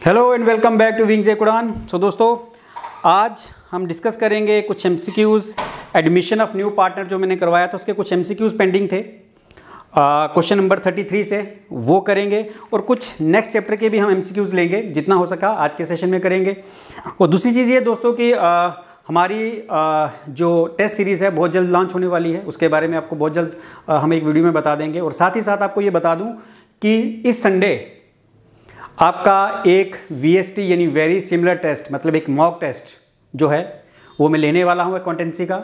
Hello and welcome back to wings एक उड़ान। So दोस्तों, आज हम डिस्कस करेंगे कुछ MCQs admission of new partner जो मैंने करवाया था उसके कुछ एमसीक्यूज़ पेंडिंग थे। क्वेश्चन नंबर 33 से वो करेंगे और कुछ नेक्स्ट चैप्टर के भी हम एमसीक्यूज़ लेंगे, जितना हो सका आज के सेशन में करेंगे। और दूसरी चीज़ ये दोस्तों कि हमारी जो टेस्ट सीरीज़ है बहुत जल्द लॉन्च होने वाली है, उसके बारे में आपको बहुत जल्द हम एक वीडियो में बता देंगे। और साथ ही साथ आपको ये बता दूँ कि इस संडे आपका एक VST यानी वेरी सिमिलर टेस्ट, मतलब एक मॉक टेस्ट जो है वो मैं लेने वाला हूँ अकाउंटेंसी का।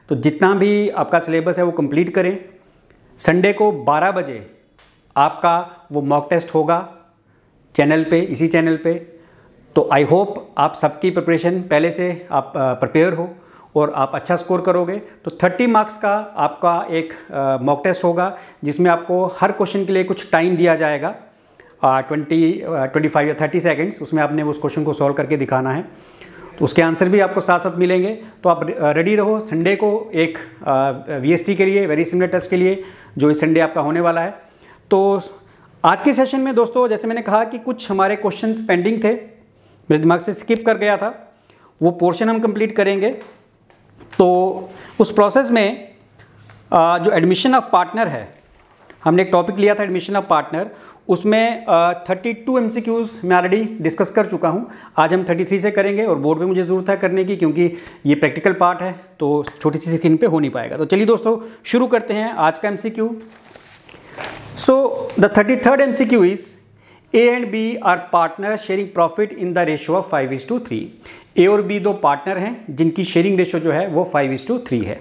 तो जितना भी आपका सिलेबस है वो कंप्लीट करें। संडे को 12 बजे आपका वो मॉक टेस्ट होगा चैनल पे, इसी चैनल पे। तो आई होप आप सबकी प्रिपरेशन पहले से आप प्रिपेयर हो और आप अच्छा स्कोर करोगे। तो 30 मार्क्स का आपका एक मॉक टेस्ट होगा जिसमें आपको हर क्वेश्चन के लिए कुछ टाइम दिया जाएगा, 25 या 30 सेकेंड्स। उसमें आपने उस क्वेश्चन को सॉल्व करके दिखाना है, तो उसके आंसर भी आपको साथ साथ मिलेंगे। तो आप रेडी रहो संडे को एक VST के लिए, वेरी सिमिलर टेस्ट के लिए, जो इस संडे आपका होने वाला है। तो आज के सेशन में दोस्तों, जैसे मैंने कहा कि कुछ हमारे क्वेश्चंस पेंडिंग थे, मेरे दिमाग से स्किप कर गया था, वो पोर्शन हम कंप्लीट करेंगे। तो उस प्रोसेस में जो एडमिशन ऑफ पार्टनर है, हमने एक टॉपिक लिया था एडमिशन ऑफ पार्टनर, उसमें 32 MCQs मैं ऑलरेडी डिस्कस कर चुका हूं। आज हम 33 से करेंगे और बोर्ड पे मुझे ज़रूरत है करने की, क्योंकि ये प्रैक्टिकल पार्ट है तो छोटी सी स्क्रीन पे हो नहीं पाएगा। तो चलिए दोस्तों शुरू करते हैं आज का MCQ। So the 33rd MCQ is A and B are partner sharing profit in the ratio of 5:3। A और बी दो पार्टनर हैं जिनकी शेयरिंग रेशियो जो है वो 5:3 है।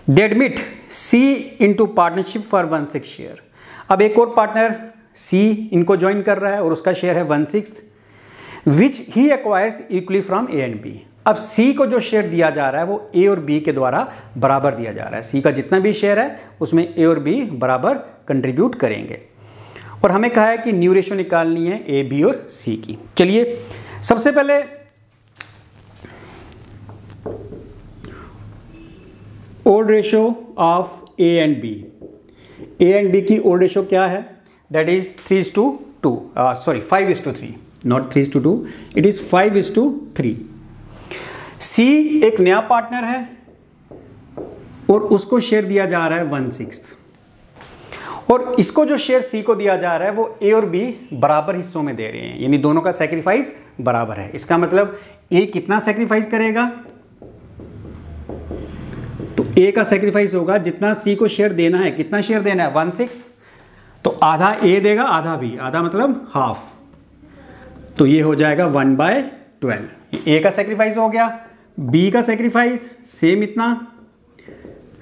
दे admit C into partnership for 1/6 share. अब एक और पार्टनर C इनको ज्वाइन कर रहा है और उसका शेयर है 1/6 which he acquires equally from A and B। अब C को जो शेयर दिया जा रहा है वो A और B के द्वारा बराबर दिया जा रहा है। C का जितना भी शेयर है उसमें A और B बराबर कंट्रीब्यूट करेंगे। और हमें कहा है कि न्यू रेशियो निकालनी है A, B और C की। चलिए सबसे पहले old ratio of A and B। A and B की ओल्ड रेशियो क्या है? That is 3:2, sorry 5:3, not 3:2, it is 5:3। C एक नया पार्टनर है और उसको शेयर दिया जा रहा है 1/6, और इसको जो शेयर C को दिया जा रहा है वो A और B बराबर हिस्सों में दे रहे हैं, यानी दोनों का सैक्रिफाइस बराबर है। इसका मतलब A कितना सैक्रिफाइस करेगा? तो A का सैक्रिफाइस होगा जितना C को शेयर देना है। कितना शेयर देना है? 1/6। तो आधा A देगा, आधा B, आधा मतलब हाफ। तो ये हो जाएगा 1/12। ये A का सैक्रिफाइस हो गया। B का सैक्रिफाइस सेम इतना,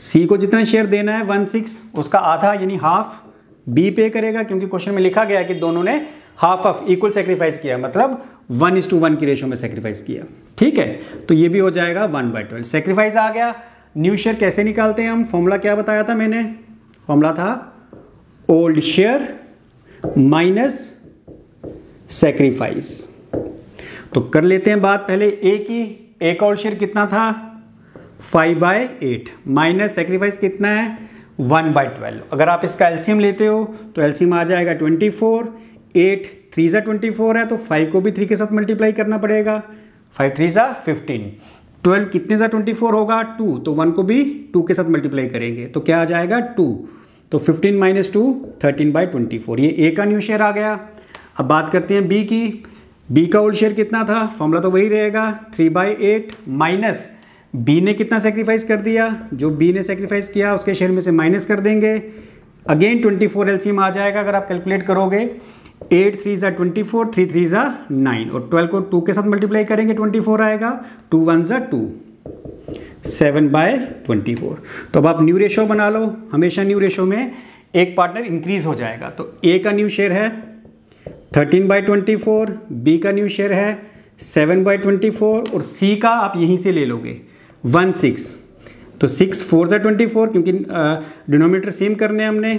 C को जितना शेयर देना है 1/6 उसका आधा यानी हाफ B पे करेगा, क्योंकि क्वेश्चन में लिखा गया कि दोनों ने हाफ ऑफ इक्वल सैक्रिफाइस किया, मतलब 1:1 की रेशियो में सैक्रिफाइस किया। ठीक है, तो ये भी हो जाएगा 1/12। सैक्रिफाइस आ गया। न्यू शेयर कैसे निकालते हैं हम? फॉर्मूला क्या बताया था मैंने? फॉर्मूला था ओल्ड शेयर माइनस सैक्रिफाइस। तो कर लेते हैं बात पहले A की। A का ओल्ड शेयर कितना था? 5/8 माइनस सैक्रिफाइस कितना है? 1/12। अगर आप इसका एलसीएम लेते हो तो एलसीएम आ जाएगा 24। 8 3 सा 24 है, तो 5 को भी 3 के साथ मल्टीप्लाई करना पड़ेगा। 5 3 सा 15। 12 कितने सा 24 होगा? 2, तो 1 को भी 2 के साथ मल्टीप्लाई करेंगे तो क्या आ जाएगा? 2। तो 15 - 2 13/24। ये A का न्यू शेयर आ गया। अब बात करते हैं B की। B का ओल्ड शेयर कितना था? फॉर्मूला तो वही रहेगा 3/8 माइनस B ने कितना सेक्रीफाइस कर दिया? जो B ने सेक्रीफाइस किया उसके शेयर में से माइनस कर देंगे। अगेन 24 एलसीएम आ जाएगा अगर आप कैलकुलेट करोगे। 8 3 सा 24, 3 3 सा 9, और 12 को 2 के साथ मल्टीप्लाई करेंगे 24 आएगा। 2 1 सा 2, 7/24। तो अब आप न्यू रेशो बना लो। हमेशा न्यू रेशो में एक पार्टनर इंक्रीज हो जाएगा। तो A का न्यू शेयर है 13/24, B का न्यू शेयर है 7/24, और C का आप यहीं से ले लोगे 1/6। तो 6 4 सा 24, क्योंकि डिनोमिनेटर सेम करने हैं हमने,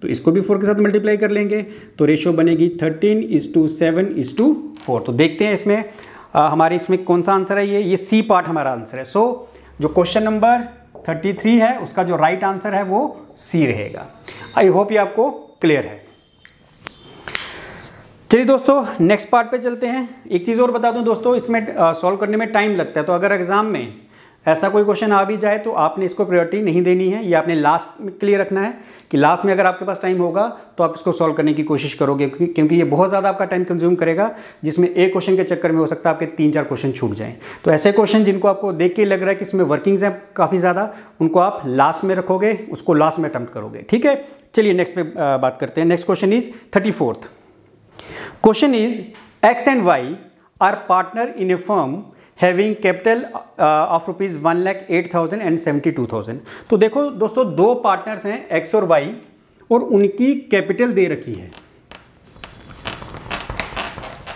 तो इसको भी 4 के साथ मल्टीप्लाई कर लेंगे। तो रेशो बनेगी 13:7:4। तो देखते हैं इसमें हमारे इसमें कौन सा आंसर है। ये C पार्ट हमारा आंसर है। सो जो क्वेश्चन नंबर 33 है उसका जो राइट आंसर है वो C रहेगा। आई होप ये आपको क्लियर है। चलिए दोस्तों नेक्स्ट पार्ट पे चलते हैं। एक चीज़ और बता दूं दोस्तों, इसमें सॉल्व करने में टाइम लगता है, तो अगर एग्जाम में ऐसा कोई क्वेश्चन आ भी जाए तो आपने इसको प्रायोरिटी नहीं देनी है, ये आपने लास्ट में क्लियर रखना है कि लास्ट में अगर आपके पास टाइम होगा तो आप इसको सॉल्व करने की कोशिश करोगे, क्योंकि ये बहुत ज़्यादा आपका टाइम कंज्यूम करेगा, जिसमें एक क्वेश्चन के चक्कर में हो सकता है आपके 3-4 क्वेश्चन छूट जाएँ। तो ऐसे क्वेश्चन जिनको आपको देख के लग रहा है कि इसमें वर्किंग्स हैं काफ़ी ज़्यादा, उनको आप लास्ट में रखोगे, उसको लास्ट में अटेम्प्ट करोगे। ठीक है, चलिए नेक्स्ट पे बात करते हैं। Next question is 34th question is X and Y are partner in a firm having capital of rupees 1,08,000 and 72,000। तो देखो दोस्तों, दो पार्टनर्स हैं X और Y और उनकी कैपिटल दे रखी है।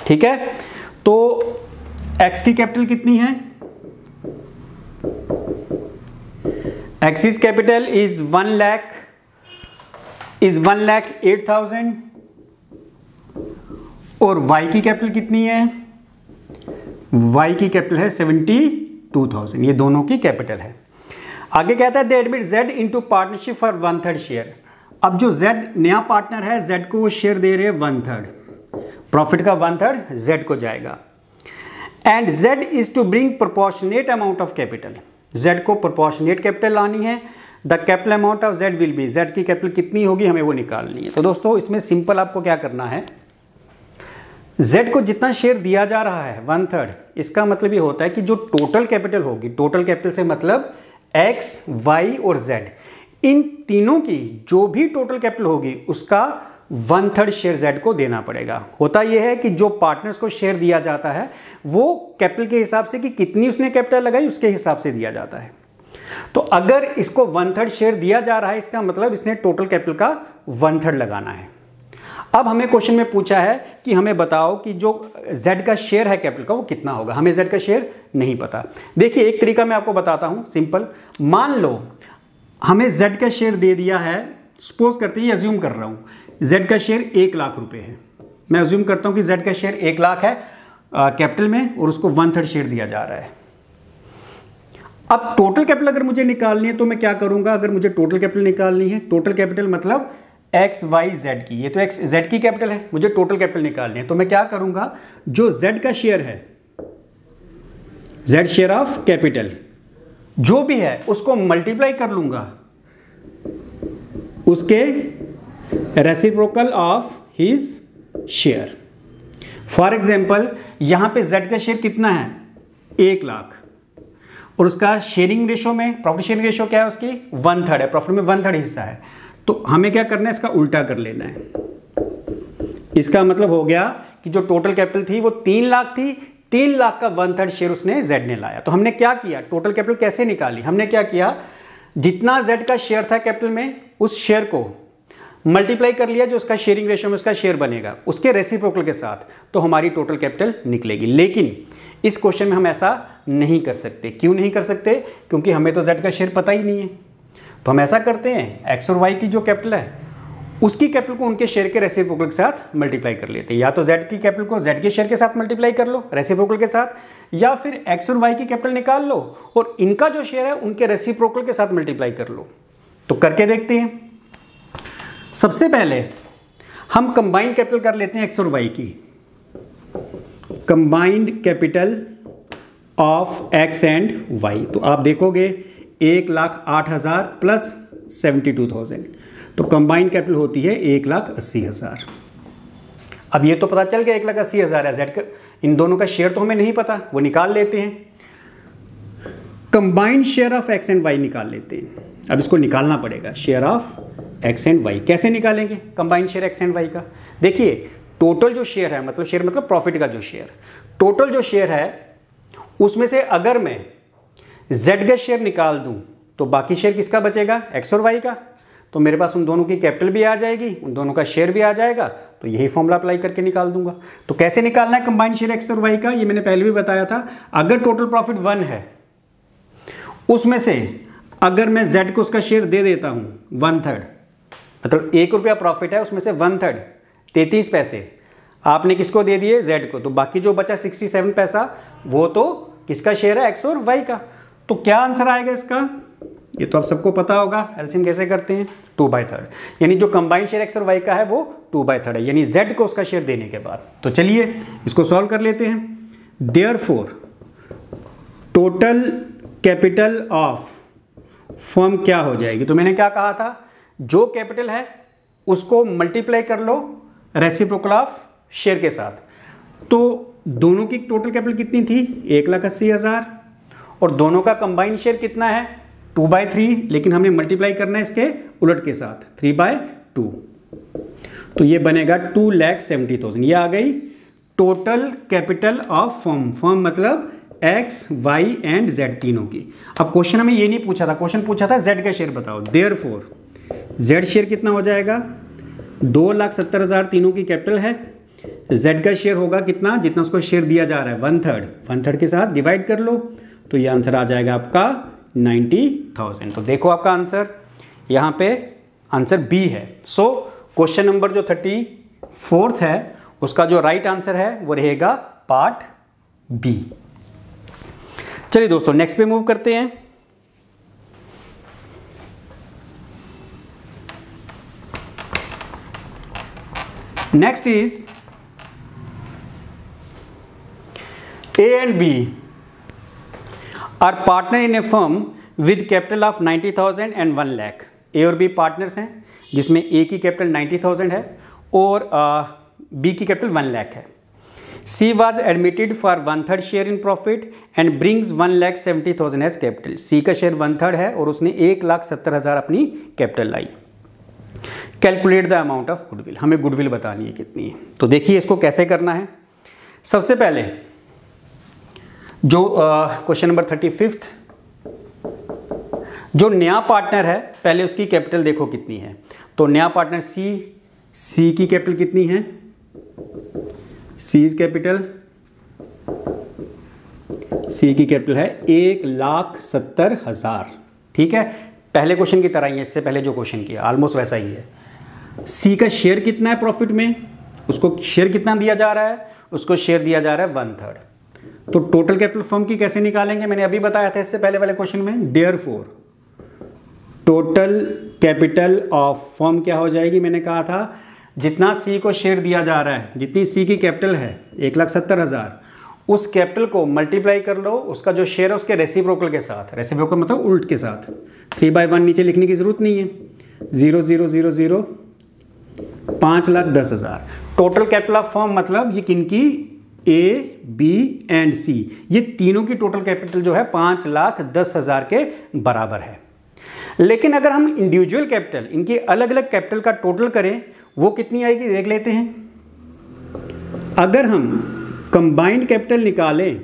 ठीक है, तो X की कैपिटल कितनी है? X's कैपिटल इज 1,08,000 और Y की कैपिटल कितनी है? Y की कैपिटल है 72,000। ये दोनों की कैपिटल है। आगे कहता है दे admit Z into partnership for 1/3 share. अब जो Z नया पार्टनर है, Z को वो शेयर दे रहे हैं 1/3, प्रॉफिट का 1/3 Z को जाएगा। And Z is to bring proportionate amount of capital. Z को प्रोपोर्शनेट कैपिटल लानी है। The capital amount of Z will be, Z की कैपिटल कितनी होगी हमें वो निकालनी है। तो दोस्तों इसमें सिंपल आपको क्या करना है, Z को जितना शेयर दिया जा रहा है 1/3, इसका मतलब ये होता है कि जो टोटल कैपिटल होगी, टोटल कैपिटल से मतलब X, Y और Z, इन तीनों की जो भी टोटल कैपिटल होगी उसका 1/3 शेयर Z को देना पड़ेगा। होता यह है कि जो पार्टनर्स को शेयर दिया जाता है वो कैपिटल के हिसाब से कि कितनी उसने कैपिटल लगाई उसके हिसाब से दिया जाता है। तो अगर इसको 1/3 शेयर दिया जा रहा है, इसका मतलब इसने टोटल कैपिटल का 1/3 लगाना है। अब हमें क्वेश्चन में पूछा है कि हमें बताओ कि जो Z का शेयर है कैपिटल का वो कितना होगा। हमें Z का शेयर नहीं पता। देखिए एक तरीका मैं आपको बताता हूं सिंपल। मान लो हमें Z का शेयर दे दिया है, सपोज करते हैं, अज्यूम कर रहा हूं Z का शेयर 1 लाख रुपए है। मैं अज्यूम करता हूं कि Z का शेयर 1 लाख है कैपिटल में और उसको 1/3 शेयर दिया जा रहा है। अब टोटल कैपिटल अगर मुझे निकालनी है तो मैं क्या करूंगा, अगर मुझे टोटल कैपिटल निकालनी है, टोटल कैपिटल मतलब X, Y, Z की, ये तो X Z की कैपिटल है, मुझे टोटल कैपिटल निकालनी है, तो मैं क्या करूंगा, जो Z का शेयर है, Z शेयर ऑफ कैपिटल जो भी है उसको मल्टीप्लाई कर लूंगा उसके reciprocal of his share. For example यहां पे Z का शेयर कितना है 1 लाख और उसका शेयरिंग रेशो में, प्रॉफिट शेयरिंग रेशो क्या है उसकी 1/3 है, प्रॉफिट में 1/3 हिस्सा है। तो हमें क्या करना है, इसका उल्टा कर लेना है। इसका मतलब हो गया कि जो टोटल कैपिटल थी वो 3 लाख थी, 3 लाख का 1/3 शेयर उसने Z ने लाया। तो हमने क्या किया, टोटल कैपिटल कैसे निकाली, हमने क्या किया, जितना Z का शेयर था कैपिटल में उस शेयर को मल्टीप्लाई कर लिया जो उसका शेयरिंग रेशियो में उसका शेयर बनेगा उसके रेसिप्रोकल के साथ, तो हमारी टोटल कैपिटल निकलेगी। लेकिन इस क्वेश्चन में हम ऐसा नहीं कर सकते। क्यों नहीं कर सकते, क्योंकि हमें तो Z का शेयर पता ही नहीं है। तो हम ऐसा करते हैं X और Y की जो कैपिटल है उसकी कैपिटल को उनके शेयर के रेसिप्रोकल के साथ मल्टीप्लाई कर लेते हैं। या तो Z की कैपिटल को Z के शेयर के साथ मल्टीप्लाई कर लो रेसिप्रोकल के साथ, या फिर X और Y की कैपिटल निकाल लो और इनका जो शेयर है उनके रेसिप्रोकल के साथ मल्टीप्लाई कर लो। तो करके देखते हैं। सबसे पहले हम कंबाइंड कैपिटल कर लेते हैं X और Y की। Combined capital of X and Y, तो आप देखोगे 1,08,000 प्लस 72,000, तो कंबाइंड कैपिटल होती है 1,80,000। अब ये तो पता चल गया 1,80,000 है Z का, इन दोनों का शेयर तो हमें नहीं पता, वो निकाल लेते हैं। Combined share of X and Y निकाल लेते हैं। अब इसको निकालना पड़ेगा, share of X and Y। कैसे निकालेंगे combined share X and Y का? देखिए टोटल जो शेयर है, मतलब शेयर मतलब प्रॉफिट का जो शेयर, टोटल जो शेयर है उसमें से अगर मैं Z का शेयर निकाल दूं तो बाकी शेयर किसका बचेगा, X और Y का। तो मेरे पास उन दोनों की कैपिटल भी आ जाएगी, उन दोनों का शेयर भी आ जाएगा, तो यही फॉर्मूला अप्लाई करके निकाल दूंगा। तो कैसे निकालना है कंबाइंड शेयर X और Y का, ये मैंने पहले भी बताया था। अगर टोटल प्रॉफिट 1 है उसमें से अगर मैं Z को उसका शेयर दे देता हूं 1/3, मतलब 1 रुपया प्रॉफिट है उसमें से 1/3 33 पैसे आपने किसको दे दिए, Z को, तो बाकी जो बचा 67 पैसा वो तो किसका शेयर है, X और Y का। तो क्या आंसर आएगा इसका, ये तो आप सबको पता होगा एलसीएम कैसे करते हैं, 2/3, यानी जो कंबाइंड शेयर एक्स और वाई का है वो 2/3 है, यानी जेड को उसका शेयर देने के बाद। तो चलिए इसको सॉल्व कर लेते हैं। Therefore total capital of firm क्या हो जाएगी, तो मैंने क्या कहा था, जो कैपिटल है उसको मल्टीप्लाई कर लो रेसिप्रोकल ऑफ शेयर के साथ। तो दोनों की टोटल कैपिटल कितनी थी, 1,80,000, और दोनों का कंबाइंड शेयर कितना है 2/3, लेकिन हमने मल्टीप्लाई करना है इसके उलट के साथ 3/2, तो ये बनेगा 2,70,000। ये आ गई total capital of firm. Firm मतलब एक्स वाई एंड जेड तीनों की। अब क्वेश्चन हमें ये नहीं पूछा था, क्वेश्चन पूछा था जेड का शेयर बताओ। देयरफॉर जेड शेयर कितना हो जाएगा, 2,70,000 तीनों की कैपिटल है, जेड का शेयर होगा कितना, जितना उसको शेयर दिया जा रहा है 1/3, 1/3 के साथ डिवाइड कर लो, तो ये आंसर आ जाएगा आपका 90,000। तो देखो आपका आंसर यहाँ पे आंसर बी है। सो क्वेश्चन नंबर जो 34 है उसका जो राइट आंसर है वो रहेगा पार्ट बी। चलिए दोस्तों नेक्स्ट पे मूव करते हैं। Next is A and B are partner in a firm with capital of 90,000 and 1 lakh। A और B पार्टनर्स हैं जिसमें A की कैपिटल 90,000 है और B की कैपिटल 1 लाख है। C was admitted for 1/3 share in profit and brings 1,70,000 as capital. C का share 1/3 है और उसने 1,70,000 अपनी कैपिटल लाई। Calculate the amount of goodwill, हमें गुडविल बतानी है कितनी है। तो देखिए इसको कैसे करना है। सबसे पहले जो क्वेश्चन नंबर 35, जो नया पार्टनर है पहले उसकी कैपिटल देखो कितनी है। तो नया पार्टनर सी की कैपिटल कितनी है, सी की कैपिटल है 1,70,000। ठीक है, पहले क्वेश्चन की तरह ही है, इससे पहले जो क्वेश्चन किया ऑलमोस्ट वैसा ही है। सी का शेयर कितना है प्रॉफिट में, उसको शेयर कितना दिया जा रहा है, उसको शेयर दिया जा रहा है 1/3। तो टोटल कैपिटल फर्म की कैसे निकालेंगे, मैंने अभी बताया था इससे पहले वाले क्वेश्चन में। Therefore total capital of firm क्या हो जाएगी, मैंने कहा था जितना सी को शेयर दिया जा रहा है, जितनी सी की कैपिटल है 1,70,000, उस कैपिटल को मल्टीप्लाई कर लो उसका जो शेयर है उसके रेसिप्रोकल के साथ। रेसिप्रोकल मतलब उल्ट के साथ। 3/1 नीचे लिखने की जरूरत नहीं है। 0,000 5,10,000। टोटल कैपिटल ऑफ फर्म मतलब ये किनकी, ए बी एंड सी, ये तीनों की टोटल कैपिटल जो है 5,10,000 के बराबर है। लेकिन अगर हम इंडिविजुअल कैपिटल, इनकी अलग अलग कैपिटल का टोटल करें वो कितनी आएगी देख लेते हैं। अगर हम कंबाइंड कैपिटल निकालें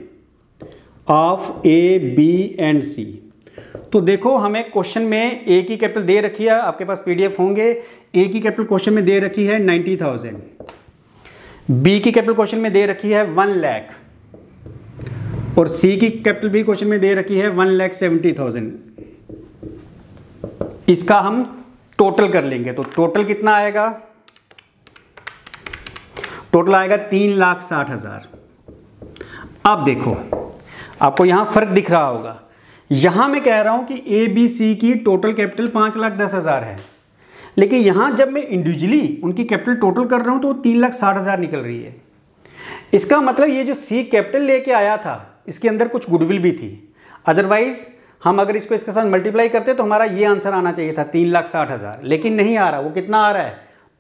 ऑफ ए बी एंड सी, तो देखो हमें क्वेश्चन में ए की कैपिटल दे रखी है, आपके पास पीडीएफ होंगे। ए की कैपिटल क्वेश्चन में दे रखी है 90,000, बी की कैपिटल क्वेश्चन में दे रखी है 1 लाख, और सी की कैपिटल भी क्वेश्चन में दे रखी है 1,70,000। इसका हम टोटल कर लेंगे तो टोटल कितना आएगा, टोटल आएगा 3,60,000। अब देखो आपको यहां फर्क दिख रहा होगा, यहां मैं कह रहा हूं कि ए बी सी की टोटल कैपिटल 5,10,000 है, लेकिन यहां जब मैं इंडिविजुअली उनकी कैपिटल टोटल कर रहा हूं तो 3,60,000 निकल रही है। इसका मतलब ये जो सी कैपिटल लेके आया था इसके अंदर कुछ गुडविल भी थी, अदरवाइज हम अगर इसको इसके साथ मल्टीप्लाई करते तो हमारा ये आंसर आना चाहिए था 3,60,000, लेकिन नहीं आ रहा। वो कितना आ रहा है,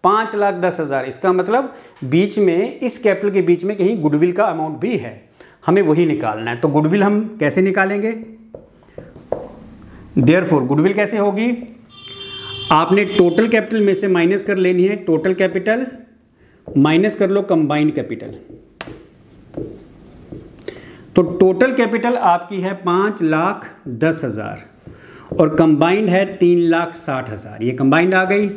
5,10,000। इसका मतलब बीच में, इस कैपिटल के बीच में कहीं गुडविल का अमाउंट भी है, हमें वही निकालना है। तो गुडविल हम कैसे निकालेंगे, देयरफॉर गुडविल कैसे होगी, आपने टोटल कैपिटल में से माइनस कर लेनी है टोटल कैपिटल, माइनस कर लो कंबाइंड कैपिटल। तो टोटल कैपिटल आपकी है 5,10,000 और कंबाइंड है 3,60,000। ये कंबाइंड आ गई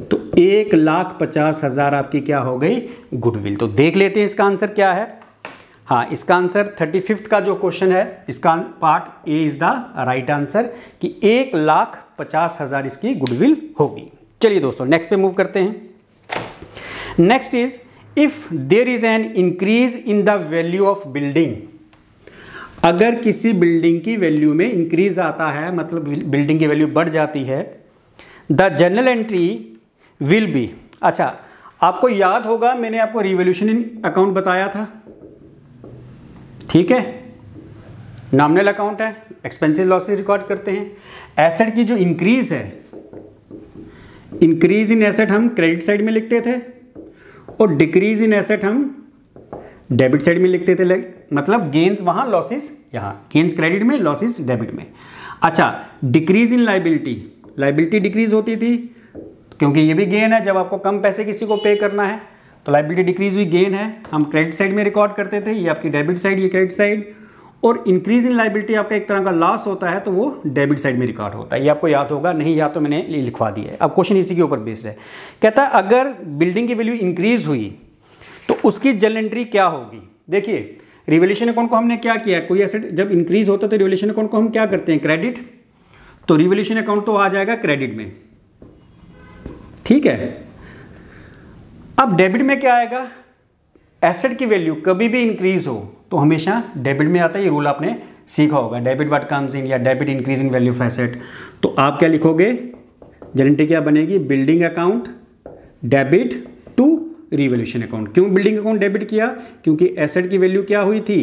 तो 1,50,000 आपकी क्या हो गई, गुडविल। तो देख लेते हैं इसका आंसर क्या है। हाँ, इसका आंसर 35 का जो क्वेश्चन है इसका part A is the right answer कि 1,50,000 इसकी गुडविल होगी। चलिए दोस्तों नेक्स्ट पे मूव करते हैं। Next is if there is an increase in the value of building. अगर किसी बिल्डिंग की वैल्यू में इंक्रीज आता है, मतलब बिल्डिंग की वैल्यू बढ़ जाती है, the journal entry will B. अच्छा, आपको याद होगा मैंने आपको रिवॉल्यूशन अकाउंट बताया था, ठीक है, नॉमिनल अकाउंट है, एक्सपेंसेस लॉसेस रिकॉर्ड करते हैं। एसेट की जो इंक्रीज है, इंक्रीज इन एसेट हम क्रेडिट साइड में लिखते थे और डिक्रीज इन एसेट हम डेबिट साइड में लिखते थे, मतलब गेन्स वहां लॉसेस यहाँ, गेन्स क्रेडिट में लॉसेस डेबिट में। अच्छा, decrease in liability, liability decrease होती थी क्योंकि ये भी गेन है, जब आपको कम पैसे किसी को पे करना है तो लाइबिलिटी डिक्रीज हुई, गेन है, हम क्रेडिट साइड में रिकॉर्ड करते थे, ये आपकी डेबिट साइड, ये क्रेडिट साइड। और इंक्रीज इन लाइबिलिटी आपका एक तरह का लॉस होता है तो वो डेबिट साइड में रिकॉर्ड होता है, ये आपको याद होगा, नहीं याद तो मैंने लिखवा दिया है। अब क्वेश्चन इसी के ऊपर बेस्ड है, कहता है अगर बिल्डिंग की वैल्यू इंक्रीज हुई तो उसकी जर्नल एंट्री क्या होगी। देखिए, रिवॉल्यूशन अकाउंट को हमने क्या किया, कोई एसेट जब इंक्रीज होता है तो रिवॉल्यूशन अकाउंट को हम क्या करते हैं, क्रेडिट, तो रिवॉल्यूशन अकाउंट तो आ जाएगा क्रेडिट में, ठीक है। अब डेबिट में क्या आएगा, एसेट की वैल्यू कभी भी इंक्रीज हो तो हमेशा डेबिट में आता है, ये रूल आपने सीखा होगा, डेबिट व्हाट कम्स इन या debit increase in value of asset. तो आप क्या लिखोगे, जर्नल एंट्री क्या बनेगी, building account debit to revolution account. क्यों बिल्डिंग अकाउंट डेबिट किया, क्योंकि एसेट की वैल्यू क्या हुई थी,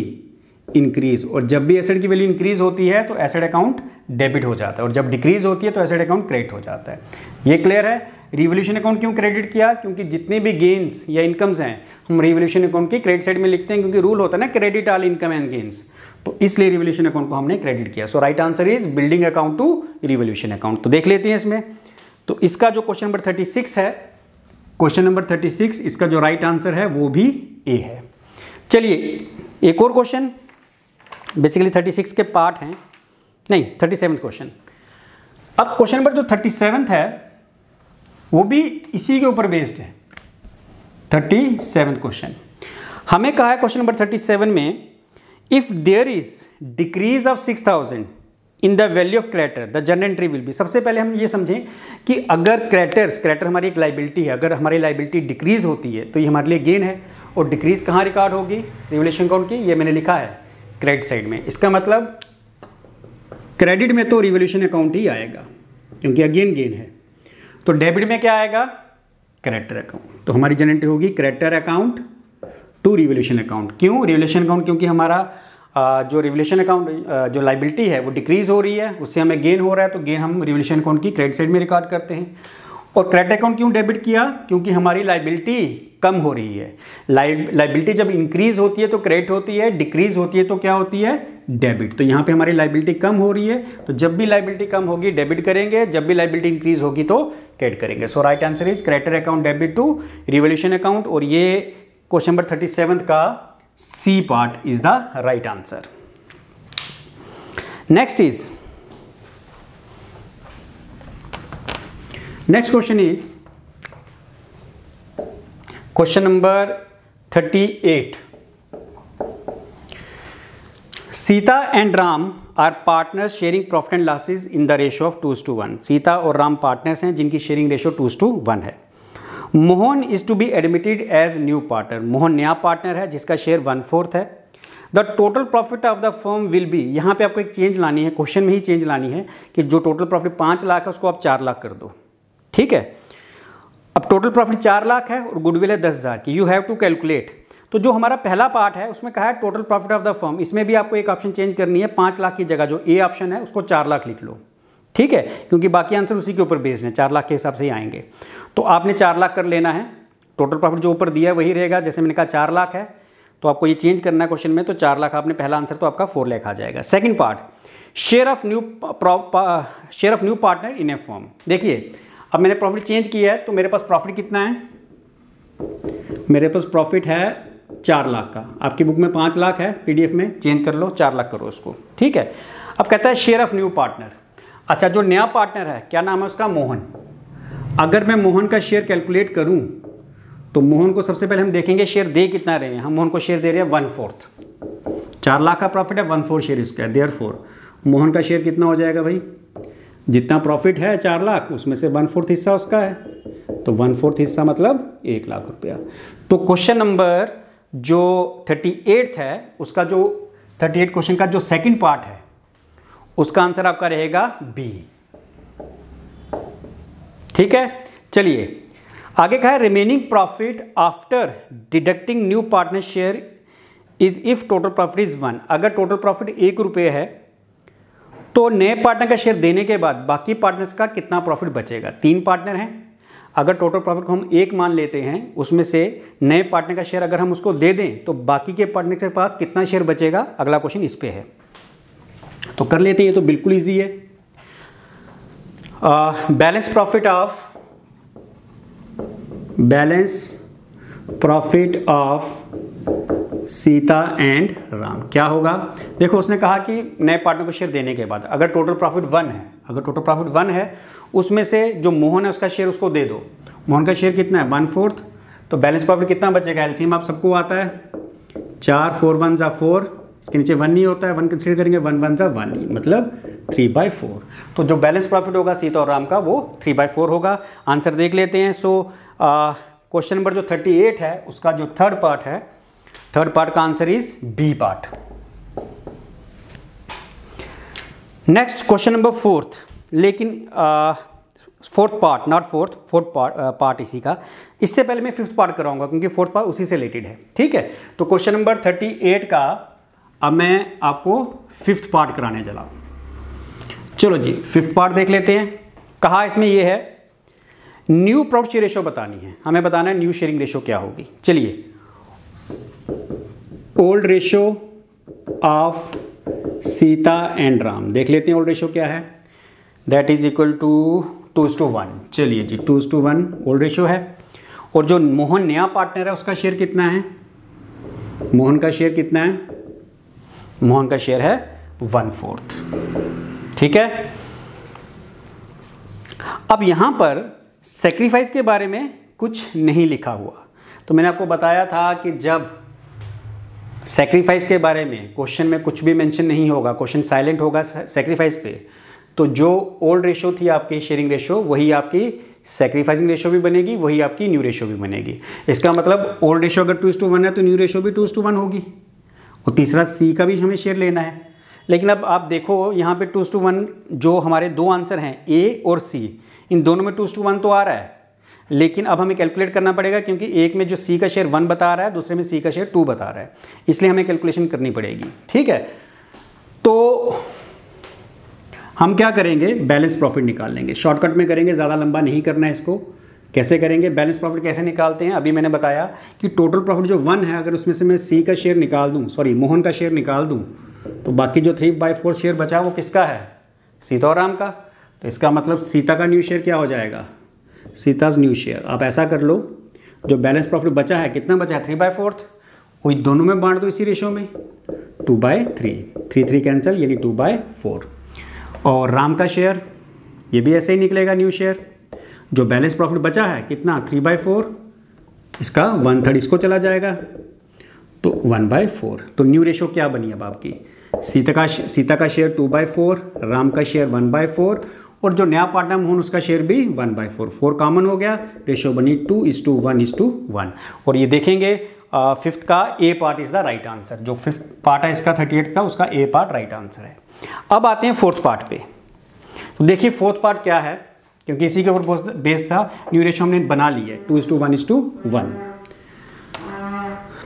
इंक्रीज, और जब भी एसेट की वैल्यू इंक्रीज होती है तो एसेट अकाउंट डेबिट हो जाता है, और जब डिक्रीज होती है तो एसेट अकाउंट क्रेडिट हो जाता है। ये क्लियर है। रिवॉल्यूशन अकाउंट क्यों क्रेडिट किया, क्योंकि जितने भी गेन्स या इनकम्स हैं हम रिवॉल्यूशन अकाउंट की क्रेडिट साइड में लिखते हैं, क्योंकि रूल होता है ना credit all income and gains, तो इसलिए रिवॉल्यूशन अकाउंट को हमने क्रेडिट किया। So right answer is building account to revolution account. तो देख लेते हैं इसमें, तो इसका जो क्वेश्चन नंबर 36 है, क्वेश्चन नंबर 36, इसका जो राइट आंसर है वो भी ए है। चलिए एक और क्वेश्चन, बेसिकली 36 के पार्ट हैं, नहीं 37 क्वेश्चन। अब क्वेश्चन नंबर जो 37 है वो भी इसी के ऊपर बेस्ड है। 37 क्वेश्चन हमें कहा है, क्वेश्चन नंबर 37 में, if there is decrease of 6000 in the value of creditor the journal entry will be. सबसे पहले हम ये समझें कि अगर क्रेडिटर हमारी एक लाइबिलिटी है, अगर हमारी लाइबिलिटी डिक्रीज होती है तो ये हमारे लिए गेन है, और डिक्रीज कहाँ रिकॉर्ड होगी, रिवॉल्यूशन अकाउंट की, ये मैंने लिखा है क्रेडिट साइड में। इसका मतलब क्रेडिट में तो रिवॉल्यूशन अकाउंट ही आएगा क्योंकि अगेन गेन है, तो डेबिट में क्या आएगा, क्रेडिटर अकाउंट। तो हमारी जर्नल एंट्री होगी creditor account to revolution account. क्यों रिवॉल्यूशन अकाउंट, क्योंकि हमारा जो रिवॉल्यूशन अकाउंट जो लाइबिलिटी है वो डिक्रीज हो रही है, उससे हमें गेन हो रहा है, तो गेन हम रिवॉल्यूशन अकाउंट की क्रेडिट साइड में रिकॉर्ड करते हैं। और क्रेडिट अकाउंट क्यों डेबिट किया, क्योंकि हमारी लाइबिलिटी कम हो रही है। लाइबिलिटी जब इंक्रीज होती है तो क्रेडिट होती है, डिक्रीज होती है तो क्या होती है, डेबिट। तो यहाँ पे हमारी लाइबिलिटी कम हो रही है, तो जब भी लाइबिलिटी कम होगी डेबिट करेंगे, जब भी लाइबिलिटी इंक्रीज होगी तो क्रेडिट करेंगे। So right answer is creditor account debit to revolution account, और ये क्वेश्चन नंबर 37 का C part is the right answer. Next question is question number 38। Sita and Ram are partners sharing profit and losses in the ratio of 2:1। Sita और Ram partners हैं जिनकी sharing ratio 2:1 है। Mohan is to be admitted as new partner. Mohan नया partner है जिसका share 1/4 है। The total profit of the firm will be, यहाँ पे आपको एक चेंज लानी है, क्वेश्चन में ही चेंज लानी है कि जो टोटल प्रॉफिट 5 लाख है उसको आप 4 लाख कर दो, ठीक है। अब टोटल प्रॉफिट 4 लाख है और गुडविल है 10,000 की, यू हैव टू कैलकुलेट। तो जो हमारा पहला पार्ट है उसमें कहा है total profit of the firm, इसमें भी आपको एक ऑप्शन चेंज करनी है, 5 लाख की जगह जो ए ऑप्शन है उसको 4 लाख लिख लो, ठीक है, क्योंकि बाकी आंसर उसी के ऊपर बेस्ड है, 4 लाख के हिसाब से ही आएंगे। तो आपने 4 लाख कर लेना है, टोटल प्रॉफिट जो ऊपर दिया है वही रहेगा, जैसे मैंने कहा 4 लाख है तो आपको ये चेंज करना है क्वेश्चन में, तो 4 लाख आपने, पहला आंसर तो आपका 4 लाख आ जाएगा। Second part, share of new partner in A firm. देखिए अब मैंने प्रॉफिट चेंज किया है तो मेरे पास प्रॉफिट कितना है, मेरे पास प्रॉफिट है 4 लाख का, आपकी बुक में 5 लाख है, पीडीएफ में चेंज कर लो, 4 लाख करो उसको, ठीक है। अब कहता है शेयर ऑफ न्यू पार्टनर। अच्छा, जो नया पार्टनर है क्या नाम है उसका, मोहन। अगर मैं मोहन का शेयर कैलकुलेट करूं तो मोहन को सबसे पहले हम देखेंगे शेयर दे कितना रहे हैं। हम मोहन को शेयर दे रहे हैं 1/4, 4 लाख का प्रॉफिट है, 1/4 शेयर इसका है, देयरफॉर मोहन का शेयर कितना हो जाएगा भाई, जितना प्रॉफिट है 4 लाख उसमें से 1/4 हिस्सा उसका है, तो 1/4 हिस्सा मतलब 1 लाख रुपया। तो क्वेश्चन नंबर जो 38 है उसका जो 38 क्वेश्चन का जो सेकंड पार्ट है उसका आंसर आपका रहेगा बी। ठीक है, चलिए आगे कहा है remaining profit after deducting new partner share is if total profit is 1। अगर टोटल प्रॉफिट 1 रुपये है तो नए पार्टनर का शेयर देने के बाद बाकी पार्टनर्स का कितना प्रॉफिट बचेगा। 3 पार्टनर हैं, अगर टोटल प्रॉफिट को हम 1 मान लेते हैं, उसमें से नए पार्टनर का शेयर अगर हम उसको दे दें तो बाकी के पार्टनर के पास कितना शेयर बचेगा, अगला क्वेश्चन इस पे है। तो कर लेते हैं, ये तो बिल्कुल ईजी है। Balance profit of Sita and Ram क्या होगा। देखो उसने कहा कि नए पार्टनर को शेयर देने के बाद अगर टोटल प्रॉफिट 1 है, उसमें से जो मोहन है उसका शेयर उसको दे दो। मोहन का शेयर कितना है 1/4, तो बैलेंस प्रॉफिट कितना बचेगा। एलसीएम आप सबको आता है 4 4 1 जा 4, इसके नीचे 1 नहीं होता है, 1 कंसीडर करेंगे, 1 1 जा 1 ही, मतलब 3/4। तो जो बैलेंस प्रॉफिट होगा सीता और राम का वो 3/4 होगा। आंसर देख लेते हैं। सो क्वेश्चन नंबर जो 38 है उसका जो थर्ड पार्ट का answer is B part. Next question number 4th, लेकिन फोर्थ पार्ट इसी का। इससे पहले मैं 5th पार्ट कराऊंगा क्योंकि 4th पार्ट उसी से रिलेटेड है। ठीक है, तो क्वेश्चन नंबर 38 का अब मैं आपको 5th पार्ट कराने चला। चलो जी 5th पार्ट देख लेते हैं। कहा इसमें ये है न्यू प्रॉफिट शेयर रेशो बतानी है, हमें बताना है न्यू शेयरिंग रेशो क्या होगी। चलिए old ratio of Sita and Ram देख लेते हैं। ओल्ड रेशो क्या है, दैट इज इक्वल टू 2:1। चलिए जी 2:1 ओल्ड रेशो है। और जो मोहन नया पार्टनर है उसका शेयर कितना है, मोहन का शेयर कितना है, मोहन का शेयर है 1/4। ठीक है, अब यहां पर सेक्रीफाइस के बारे में कुछ नहीं लिखा हुआ। तो मैंने आपको बताया था कि जब सेक्रीफाइस के बारे में क्वेश्चन में कुछ भी मेंशन नहीं होगा, क्वेश्चन साइलेंट होगा सेक्रीफाइस पे, तो जो ओल्ड रेशो थी आपकी शेयरिंग रेशो वही आपकी सेक्रीफाइसिंग रेशो भी बनेगी, वही आपकी न्यू रेशो भी बनेगी। इसका मतलब ओल्ड रेशो अगर 2:1 है तो न्यू रेशो भी 2:1 होगी। और तीसरा सी का भी हमें शेयर लेना है। लेकिन अब आप देखो यहाँ पे 2:1 जो हमारे दो आंसर हैं ए और सी, इन दोनों में 2:1 तो आ रहा है, लेकिन अब हमें कैलकुलेट करना पड़ेगा क्योंकि एक में जो सी का शेयर 1 बता रहा है, दूसरे में सी का शेयर 2 बता रहा है, इसलिए हमें कैलकुलेशन करनी पड़ेगी। ठीक है, तो हम क्या करेंगे, बैलेंस प्रॉफिट निकाल लेंगे। शॉर्टकट में करेंगे, ज़्यादा लंबा नहीं करना है इसको। कैसे करेंगे बैलेंस प्रॉफिट, कैसे निकालते हैं, अभी मैंने बताया कि टोटल प्रॉफिट जो 1 है, अगर उसमें से मैं सी का शेयर निकाल दूँ, सॉरी मोहन का शेयर निकाल दूँ, तो बाकी जो 3/4 शेयर बचा वो किसका है, सीता और राम का। तो इसका मतलब सीता का न्यू शेयर क्या हो जाएगा, सीताज न्यू शेयर। आप ऐसा कर लो, जो बैलेंस प्रॉफिट बचा है, कितना बचा है 3/4, वही दोनों में बांट दो इसी रेशो में, 2/3, 3 कैंसिल यानी 2/4। और राम का शेयर ये भी ऐसे ही निकलेगा न्यू शेयर। जो बैलेंस प्रॉफिट बचा है कितना 3/4, इसका 1/3 इसको चला जाएगा, तो 1/4। तो न्यू रेशो क्या बनी अब आपकी, सीता का शेयर 2/4, राम का शेयर 1/4, और जो नया पार्टनर मोहन उसका शेयर भी 1/4। 4 कॉमन हो गया, रेशो बनी 2:1:1। और ये देखेंगे 5th का A part is the right answer. जो 5th पार्ट है इसका 38 का, उसका ए पार्ट राइट आंसर है। अब आते हैं 4th पार्ट पे। तो देखिए 4th पार्ट क्या है, क्योंकि इसी के ऊपर बेस था, न्यू रेशो हमने बना ली है 2:1:1।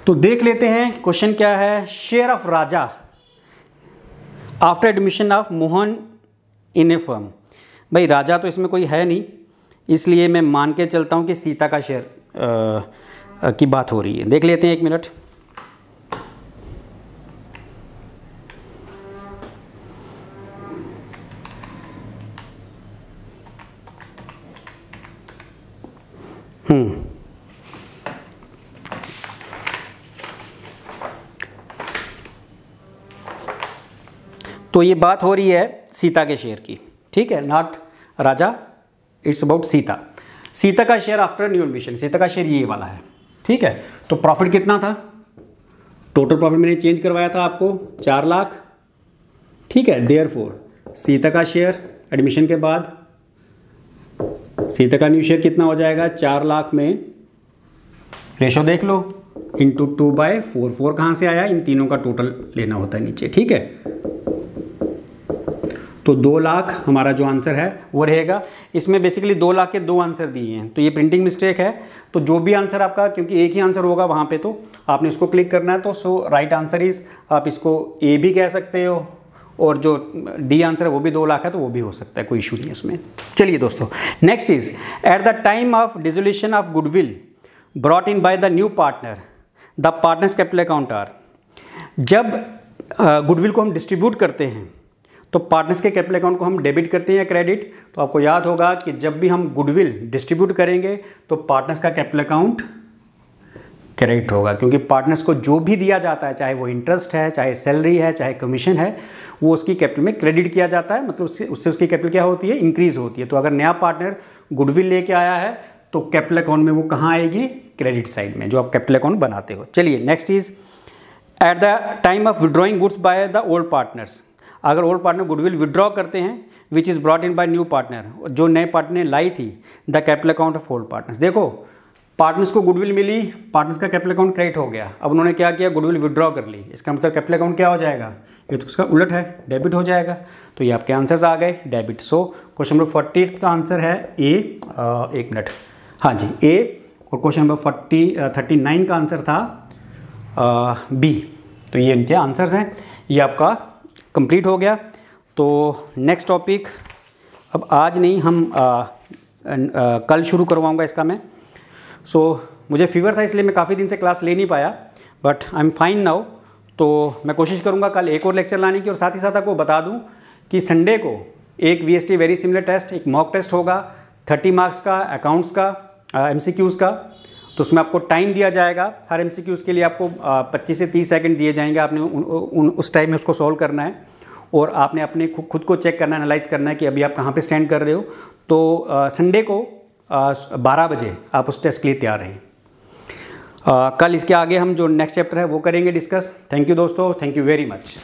तो देख लेते हैं क्वेश्चन क्या है। Share of Raja after admission of Mohan in A firm. भाई राजा तो इसमें कोई है नहीं, इसलिए मैं मान के चलता हूँ कि सीता का शेयर की बात हो रही है। देख लेते हैं, 1 मिनट। तो ये बात हो रही है सीता के शेयर की, ठीक है, not Raja, it's about Sita. Sita का share after new admission, Sita का शेयर ये वाला है, ठीक है। तो प्रॉफिट कितना था, टोटल प्रॉफिट मैंने चेंज करवाया था आपको 4 लाख, ठीक है। देयरफॉर सीता का शेयर एडमिशन के बाद, सीता का न्यू शेयर कितना हो जाएगा 4 लाख में, रेशो देख लो इंटू 2/4, 4 कहाँ से आया, इन तीनों का टोटल लेना होता है नीचे, ठीक है। तो 2 लाख हमारा जो आंसर है वो रहेगा। इसमें बेसिकली 2 लाख के 2 आंसर दिए हैं, तो ये प्रिंटिंग मिस्टेक है। तो जो भी आंसर आपका, क्योंकि एक ही आंसर होगा वहाँ पे, तो आपने इसको क्लिक करना है। तो सो राइट आंसर इज, आप इसको ए भी कह सकते हो, और जो डी आंसर है वो भी 2 लाख है, तो वो भी हो सकता है, कोई इशू नहीं है इसमें। चलिए दोस्तों, next is at the time of dissolution of goodwill brought in by the new partner the partners capital account are. जब गुडविल को हम डिस्ट्रीब्यूट करते हैं तो पार्टनर्स के कैपिटल अकाउंट को हम डेबिट करते हैं या क्रेडिट। तो आपको याद होगा कि जब भी हम गुडविल डिस्ट्रीब्यूट करेंगे तो पार्टनर्स का कैपिटल अकाउंट क्रेडिट होगा, क्योंकि पार्टनर्स को जो भी दिया जाता है, चाहे वो इंटरेस्ट है, चाहे सैलरी है, चाहे कमीशन है, वो उसकी कैपिटल में क्रेडिट किया जाता है। मतलब उससे उसकी कैपिटल क्या होती है, इंक्रीज होती है। तो अगर नया पार्टनर गुडविल लेके आया है तो कैपिटल अकाउंट में वो कहाँ आएगी, क्रेडिट साइड में, जो आप कैपिटल अकाउंट बनाते हो। चलिए next is at the time of withdrawing goods by the old partners. अगर ओल्ड पार्टनर गुडविल विड्रॉ करते हैं which is brought in bye new partner, जो नए पार्टनर ने लाई थी, the capital account of old partners. देखो, पार्टनर्स को goodwill मिली, partners का कैपिटल अकाउंट क्रेडिट हो गया। अब उन्होंने क्या किया, गुडविल विड्रॉ कर ली, इसका मतलब कैपिटल अकाउंट क्या हो जाएगा, ये तो उसका उलट है, डेबिट हो जाएगा। तो ये आपके आंसर्स आ गए, डेबिट। सो क्वेश्चन नंबर 48 का आंसर है ए, एक मिनट, हाँ जी ए, और क्वेश्चन नंबर 39 का आंसर था बी। तो ये इनके आंसर्स हैं, ये आपका कंप्लीट हो गया। तो नेक्स्ट टॉपिक अब आज नहीं, हम कल शुरू करवाऊंगा इसका मैं। सो मुझे फीवर था इसलिए मैं काफ़ी दिन से क्लास ले नहीं पाया, but I am fine now. तो मैं कोशिश करूंगा कल एक और लेक्चर लाने की, और साथ ही साथ आपको बता दूं कि संडे को एक VST वेरी सिमिलर टेस्ट, एक मॉक टेस्ट होगा 30 मार्क्स का, अकाउंट्स का, MCQs का। तो उसमें आपको टाइम दिया जाएगा, हर MCQs के लिए आपको 25 से 30 सेकंड दिए जाएंगे। आपने उस टाइम में उसको सॉल्व करना है, और आपने अपने खुद को चेक करना है, एनालाइज करना है कि अभी आप कहाँ पे स्टैंड कर रहे हो। तो संडे को 12 बजे आप उस टेस्ट के लिए तैयार रहें। कल इसके आगे हम जो नेक्स्ट चैप्टर है वो करेंगे डिस्कस। थैंक यू दोस्तों, थैंक यू वेरी मच।